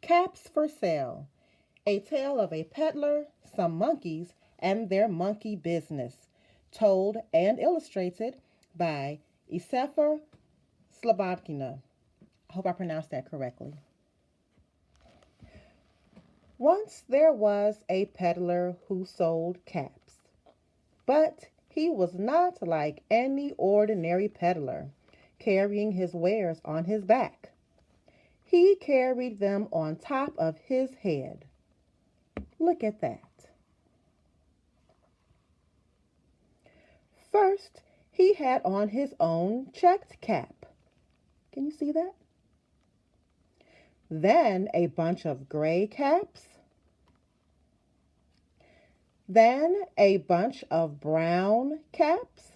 Caps for Sale, a tale of a peddler, some monkeys, and their monkey business, told and illustrated by Isefer Slobodkina. I hope I pronounced that correctly. Once there was a peddler who sold caps, but he was not like any ordinary peddler, carrying his wares on his back. He carried them on top of his head. Look at that. First, he had on his own checked cap. Can you see that? Then a bunch of gray caps. Then a bunch of brown caps.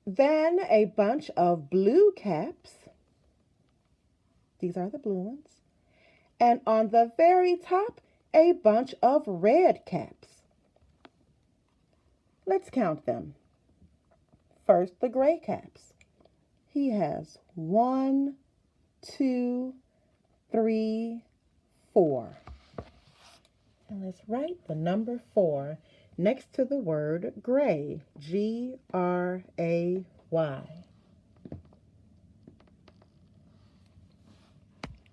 Then a bunch of blue caps. These are the blue ones. And on the very top, a bunch of red caps. Let's count them. First, the gray caps. He has 1, 2, 3, 4. And let's write the number 4 next to the word gray, Gray.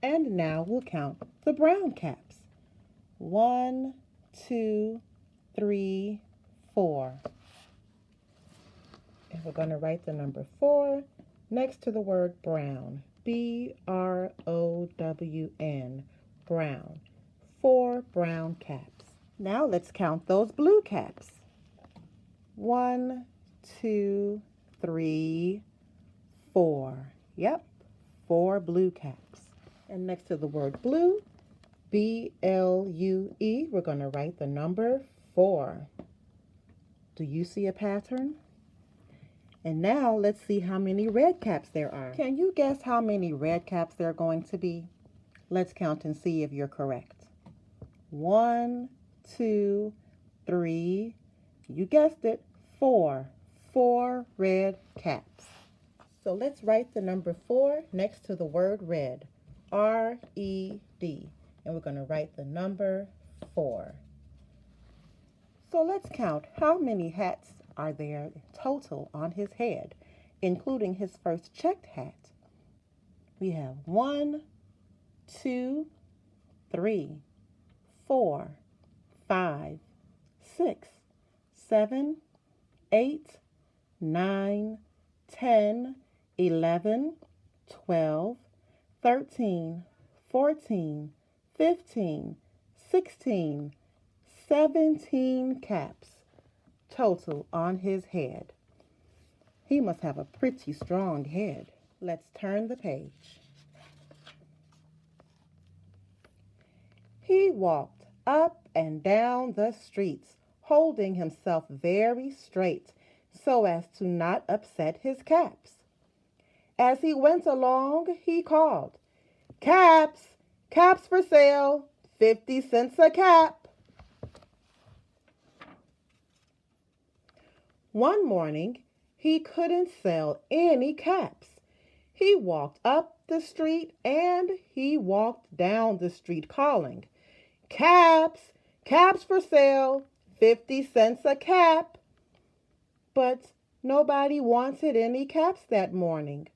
And now we'll count the brown caps. 1, 2, 3, 4. And we're going to write the number 4 next to the word brown, Brown, brown. 4 brown caps. Now let's count those blue caps. 1, 2, 3, 4. Yep, 4 blue caps. And next to the word blue, Blue, we're going to write the number 4. Do you see a pattern? And now let's see how many red caps there are. Can you guess how many red caps there are going to be? Let's count and see if you're correct. 1, 2, 3, you guessed it, 4. 4 red caps. So let's write the number 4 next to the word red, R-E-D. And we're going to write the number 4. So let's count how many hats are there total on his head, including his first checked hat. We have 1, 2, 3, 4, 5, 6, 7, 8, 9, 10, 11, 12, 13, 14, 15, 16, 17 caps total on his head. He must have a pretty strong head. Let's turn the page. He walked up and down the streets, holding himself very straight so as to not upset his caps. As he went along, he called, "Caps! Caps for sale! 50 cents a cap!" One morning, he couldn't sell any caps. He walked up the street and he walked down the street calling, "Caps! Caps for sale! 50 cents a cap!" But nobody wanted any caps that morning.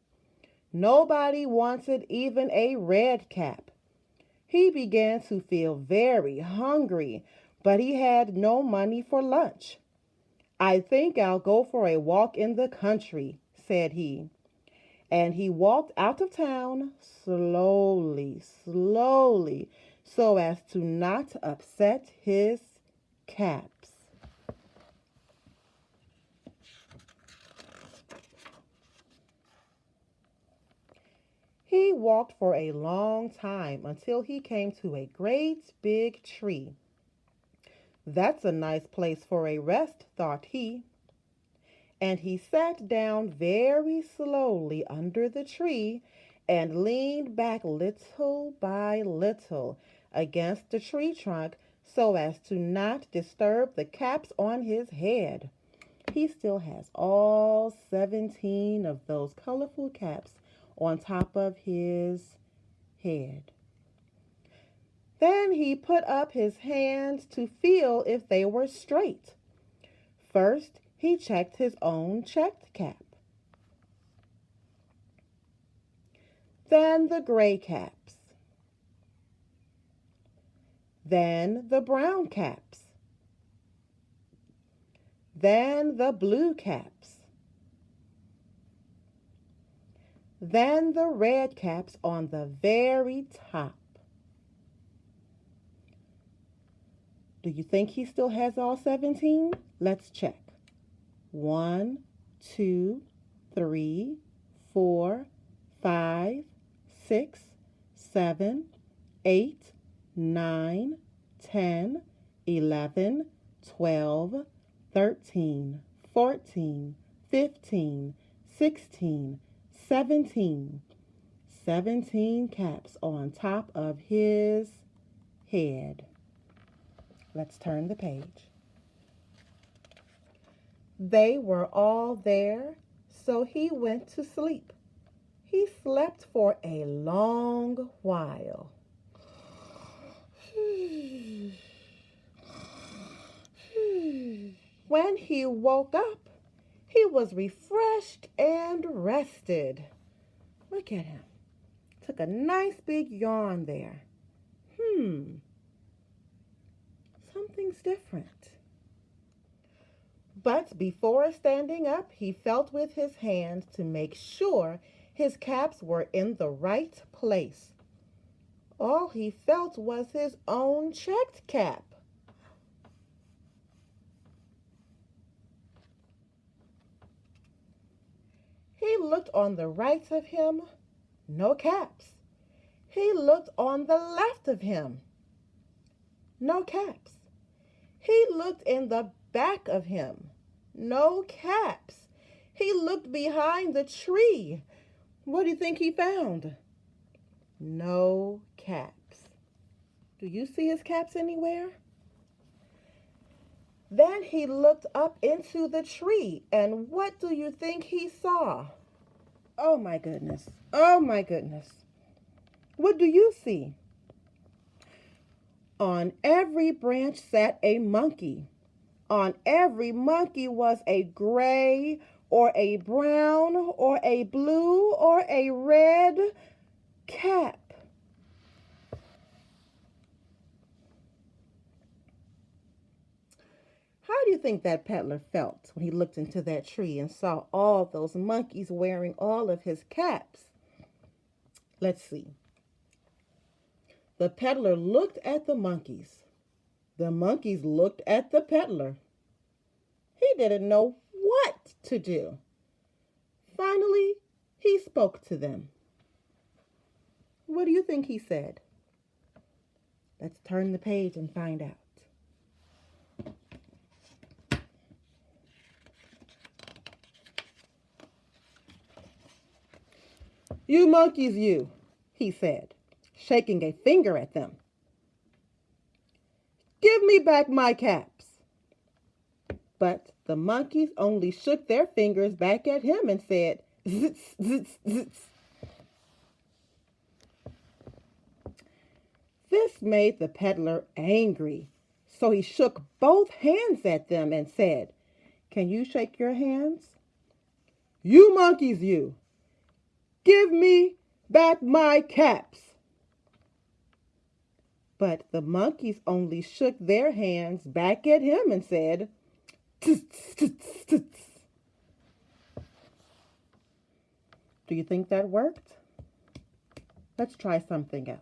Nobody wanted even a red cap. He began to feel very hungry, but he had no money for lunch. "I think I'll go for a walk in the country," said he. And he walked out of town slowly, so as to not upset his caps. He walked for a long time until he came to a great big tree. "That's a nice place for a rest," thought he. And he sat down very slowly under the tree and leaned back little by little against the tree trunk so as to not disturb the caps on his head. He still has all 17 of those colorful caps on top of his head. Then he put up his hands to feel if they were straight. First, he checked his own checked cap. Then the gray caps. Then the brown caps. Then the blue caps. Then the red caps on the very top. Do you think he still has all 17? Let's check. 1, 2, 3, 4, 5, 6, 7, 8, 9, 10, 11, 12, 13, 14, 15, 16, 17. 17 caps on top of his head. Let's turn the page. They were all there, so he went to sleep. He slept for a long while. When he woke up, he was refreshed and rested. Look at him. Took a nice big yawn there. Something's different. But before standing up, he felt with his hands to make sure his caps were in the right place. All he felt was his own checked cap. He looked on the right of him, no caps. He looked on the left of him, no caps. He looked in the back of him, no caps. He looked behind the tree. What do you think he found? No caps. Do you see his caps anywhere? Then he looked up into the tree, and what do you think he saw? Oh my goodness. Oh my goodness. What do you see? On every branch sat a monkey. On every monkey was a gray or a brown or a blue or a red cap. How do you think that peddler felt when he looked into that tree and saw all those monkeys wearing all of his caps? Let's see. The peddler looked at the monkeys. The monkeys looked at the peddler. He didn't know what to do. Finally, he spoke to them. What do you think he said? Let's turn the page and find out. You monkeys, you, he said, shaking a finger at them. Give me back my caps. But the monkeys only shook their fingers back at him and said, zitz, zitz, zitz. This made the peddler angry, so he shook both hands at them and said, Can you shake your hands? You monkeys, you, give me back my caps. But the monkeys only shook their hands back at him and said, tss, tss, tss. Do you think that worked? Let's try something else.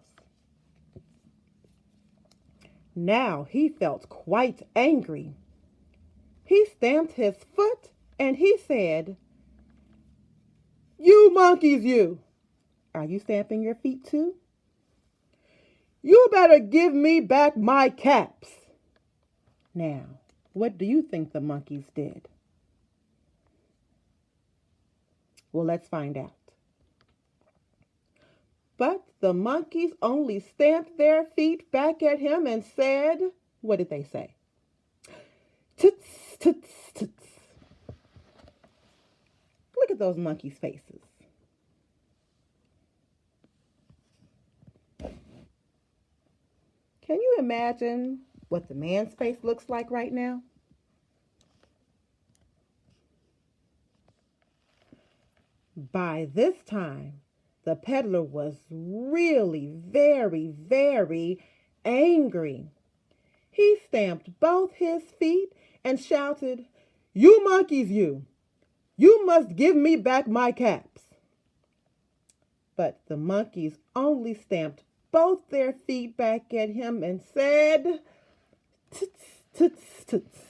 Now he felt quite angry. He stamped his foot and he said, You monkeys, you. Are you stamping your feet too? You better give me back my caps. Now, what do you think the monkeys did? Well, let's find out. But the monkeys only stamped their feet back at him and said, what did they say? Toots, toots, toots. Look at those monkeys' faces. Can you imagine what the man's face looks like right now? By this time, the peddler was really very angry. He stamped both his feet and shouted, "You monkeys, you! You must give me back my caps." But the monkeys only stamped both their feet back at him and said, "Toots, toots, toots."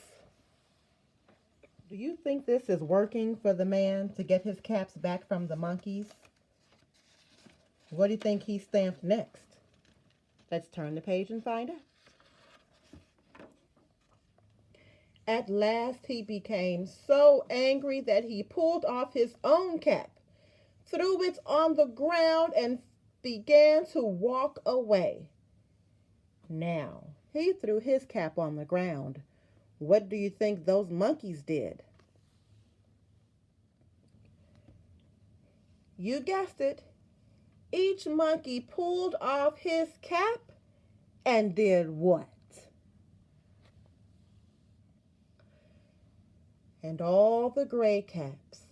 Do you think this is working for the man to get his caps back from the monkeys? What do you think he stamped next? Let's turn the page and find out. At last he became so angry that he pulled off his own cap, threw it on the ground, and began to walk away. Now, he threw his cap on the ground. What do you think those monkeys did? You guessed it. Each monkey pulled off his cap and did what? And all the gray caps,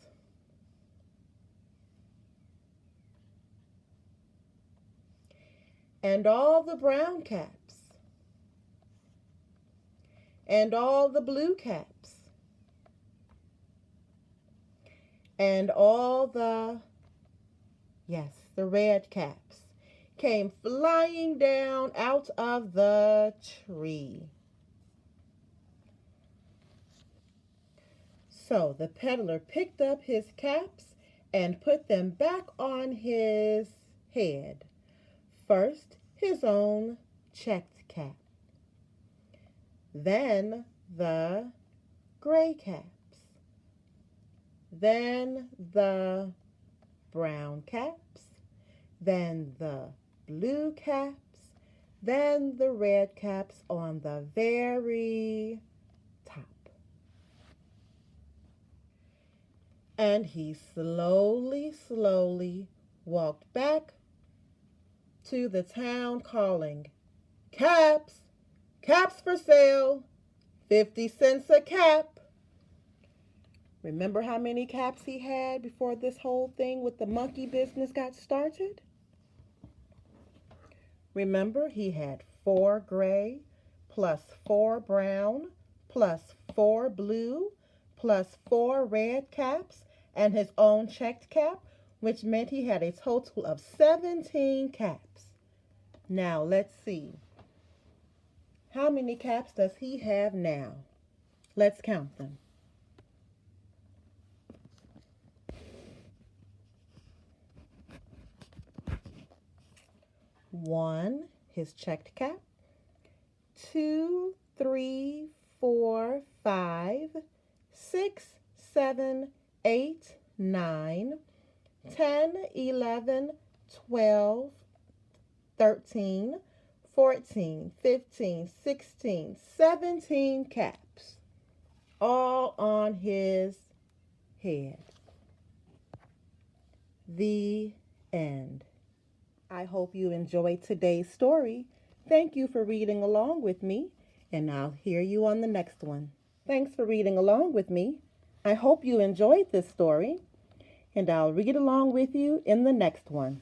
and all the brown caps, and all the blue caps, and all the red caps came flying down out of the tree. So the peddler picked up his caps and put them back on his head. First, his own checked cap, then the gray caps, then the brown caps, then the blue caps, then the red caps on the very top. And he slowly walked back to the town calling, "Caps! Caps for sale! 50 cents a cap!" Remember how many caps he had before this whole thing with the monkey business got started? Remember, he had 4 gray, plus 4 brown, plus 4 blue, plus 4 red caps, and his own checked cap, which meant he had a total of 17 caps. Now, let's see. How many caps does he have now? Let's count them. 1, his checked cap. 2, 3, 4, 5, 6, 7, 8, 9, 10, 11, 12, 13, 14, 15, 16, 17 caps, all on his head. The end. I hope you enjoyed today's story. Thank you for reading along with me, and I'll hear you on the next one. Thanks for reading along with me. I hope you enjoyed this story, and I'll read along with you in the next one.